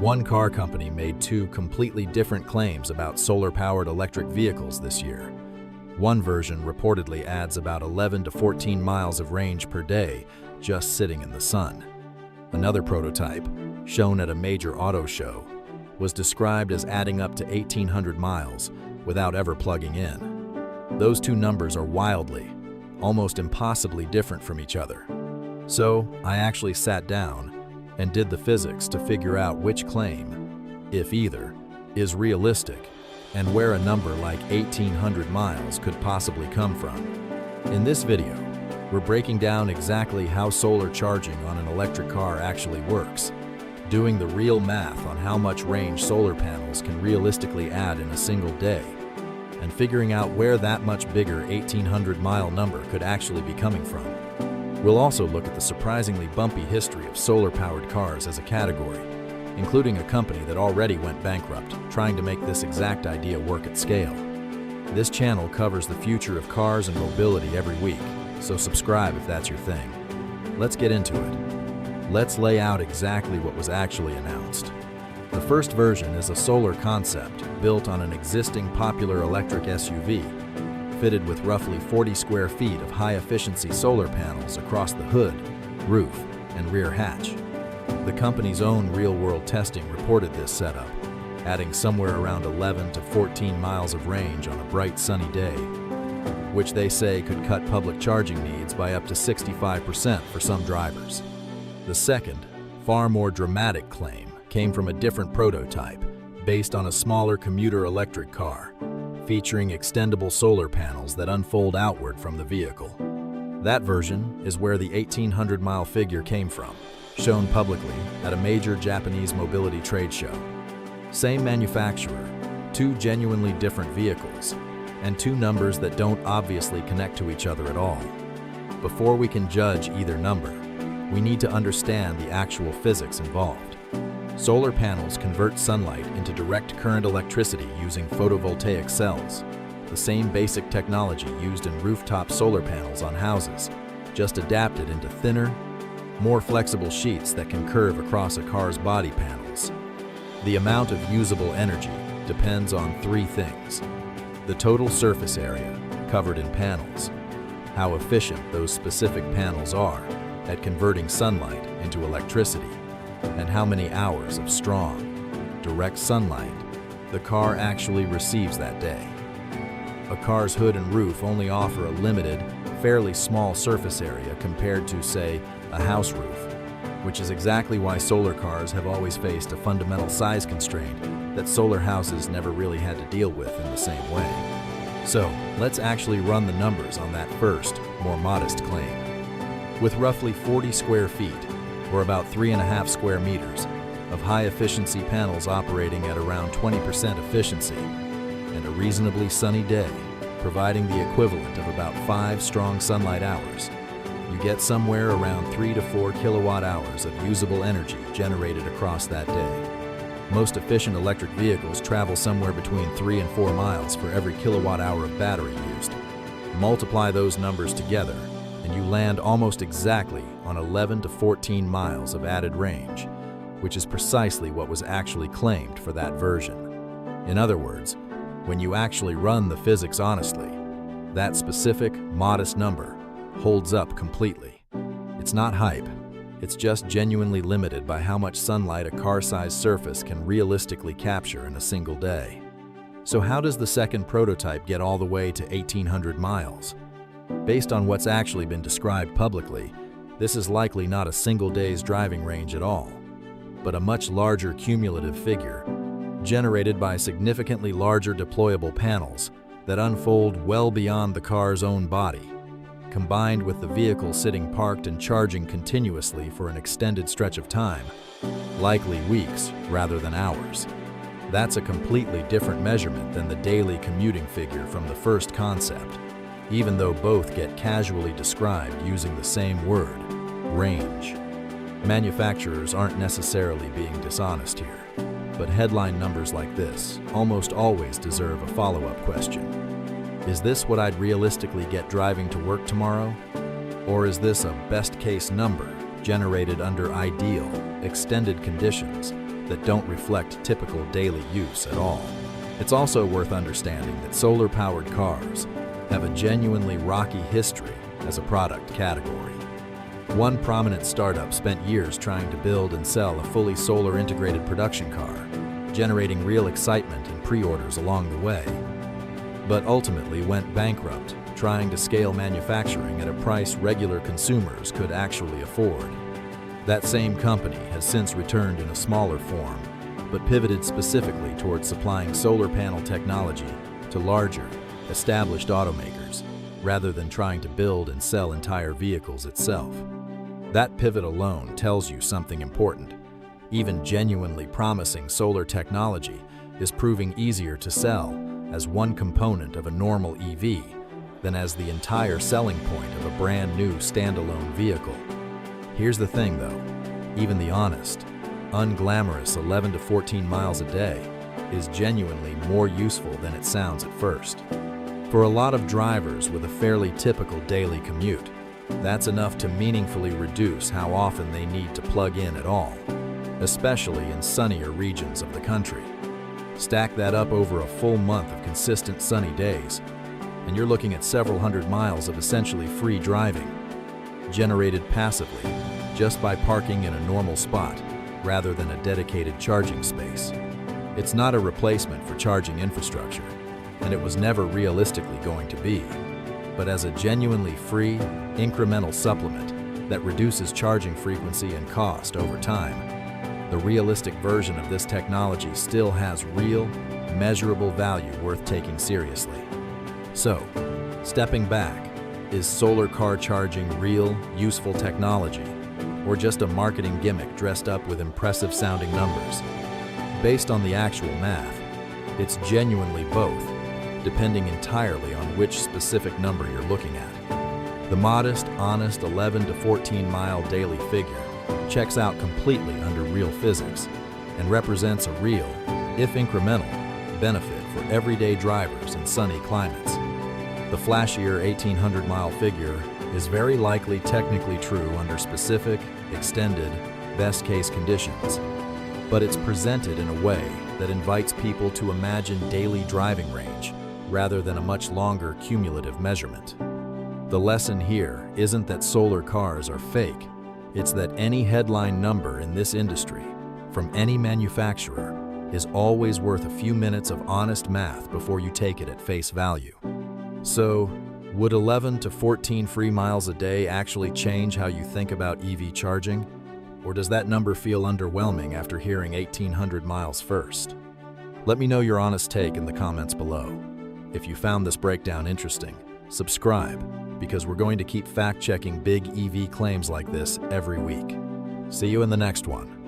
One car company made two completely different claims about solar-powered electric vehicles this year. One version reportedly adds about 11 to 14 miles of range per day just sitting in the sun. Another prototype, shown at a major auto show, was described as adding up to 1,800 miles without ever plugging in. Those two numbers are wildly, almost impossibly different from each other. So I actually sat down and did the physics to figure out which claim, if either, is realistic and where a number like 1,800 miles could possibly come from. In this video, we're breaking down exactly how solar charging on an electric car actually works, doing the real math on how much range solar panels can realistically add in a single day, and figuring out where that much bigger 1,800-mile number could actually be coming from. We'll also look at the surprisingly bumpy history of solar-powered cars as a category, including a company that already went bankrupt trying to make this exact idea work at scale. This channel covers the future of cars and mobility every week, so subscribe if that's your thing. Let's get into it. Let's lay out exactly what was actually announced. The first version is a solar concept built on an existing popular electric SUV, fitted with roughly 40 square feet of high-efficiency solar panels across the hood, roof, and rear hatch. The company's own real-world testing reported this setup, adding somewhere around 11 to 14 miles of range on a bright sunny day, which they say could cut public charging needs by up to 65% for some drivers. The second, far more dramatic claim came from a different prototype based on a smaller commuter electric car, featuring extendable solar panels that unfold outward from the vehicle. That version is where the 1,800-mile figure came from, shown publicly at a major Japanese mobility trade show. Same manufacturer, two genuinely different vehicles, and two numbers that don't obviously connect to each other at all. Before we can judge either number, we need to understand the actual physics involved. Solar panels convert sunlight into direct current electricity using photovoltaic cells, the same basic technology used in rooftop solar panels on houses, just adapted into thinner, more flexible sheets that can curve across a car's body panels. The amount of usable energy depends on three things: the total surface area covered in panels, how efficient those specific panels are at converting sunlight into electricity, and how many hours of strong, direct sunlight the car actually receives that day. A car's hood and roof only offer a limited, fairly small surface area compared to, say, a house roof, which is exactly why solar cars have always faced a fundamental size constraint that solar houses never really had to deal with in the same way. So, let's actually run the numbers on that first, more modest claim. With roughly 40 square feet, or about 3.5 square meters, of high-efficiency panels operating at around 20% efficiency, and a reasonably sunny day, providing the equivalent of about 5 strong sunlight hours, you get somewhere around 3 to 4 kilowatt hours of usable energy generated across that day. Most efficient electric vehicles travel somewhere between 3 and 4 miles for every kilowatt hour of battery used. Multiply those numbers together, and you land almost exactly on 11 to 14 miles of added range, which is precisely what was actually claimed for that version. In other words, when you actually run the physics honestly, that specific, modest number holds up completely. It's not hype, it's just genuinely limited by how much sunlight a car-sized surface can realistically capture in a single day. So how does the second prototype get all the way to 1,800 miles? Based on what's actually been described publicly, this is likely not a single day's driving range at all, but a much larger cumulative figure, generated by significantly larger deployable panels that unfold well beyond the car's own body, combined with the vehicle sitting parked and charging continuously for an extended stretch of time, likely weeks rather than hours. That's a completely different measurement than the daily commuting figure from the first concept, even though both get casually described using the same word, range. Manufacturers aren't necessarily being dishonest here, but headline numbers like this almost always deserve a follow-up question. Is this what I'd realistically get driving to work tomorrow? Or is this a best-case number generated under ideal, extended conditions that don't reflect typical daily use at all. It's also worth understanding that solar-powered cars have a genuinely rocky history as a product category. One prominent startup spent years trying to build and sell a fully solar-integrated production car, generating real excitement and pre-orders along the way, but ultimately went bankrupt, trying to scale manufacturing at a price regular consumers could actually afford. That same company has since returned in a smaller form, but pivoted specifically towards supplying solar panel technology to larger, established automakers, rather than trying to build and sell entire vehicles itself. That pivot alone tells you something important. Even genuinely promising solar technology is proving easier to sell as one component of a normal EV than as the entire selling point of a brand new standalone vehicle. Here's the thing though, even the honest, unglamorous 11 to 14 miles a day is genuinely more useful than it sounds at first. For a lot of drivers with a fairly typical daily commute, that's enough to meaningfully reduce how often they need to plug in at all, especially in sunnier regions of the country. Stack that up over a full month of consistent sunny days, and you're looking at several hundred miles of essentially free driving, generated passively just by parking in a normal spot rather than a dedicated charging space. It's not a replacement for charging infrastructure, and it was never realistically going to be, but as a genuinely free, incremental supplement that reduces charging frequency and cost over time, the realistic version of this technology still has real, measurable value worth taking seriously. So, stepping back, is solar car charging real, useful technology, or just a marketing gimmick dressed up with impressive sounding numbers? Based on the actual math, it's genuinely both, depending entirely on which specific number you're looking at. The modest, honest 11 to 14 mile daily figure checks out completely under real physics and represents a real, if incremental, benefit for everyday drivers in sunny climates. The flashier 1,800-mile figure is very likely technically true under specific, extended, best-case conditions, but it's presented in a way that invites people to imagine daily driving range rather than a much longer cumulative measurement. The lesson here isn't that solar cars are fake, it's that any headline number in this industry, from any manufacturer, is always worth a few minutes of honest math before you take it at face value. So, would 11 to 14 free miles a day actually change how you think about EV charging? Or does that number feel underwhelming after hearing 1,800 miles first? Let me know your honest take in the comments below. If you found this breakdown interesting, subscribe, because we're going to keep fact-checking big EV claims like this every week. See you in the next one.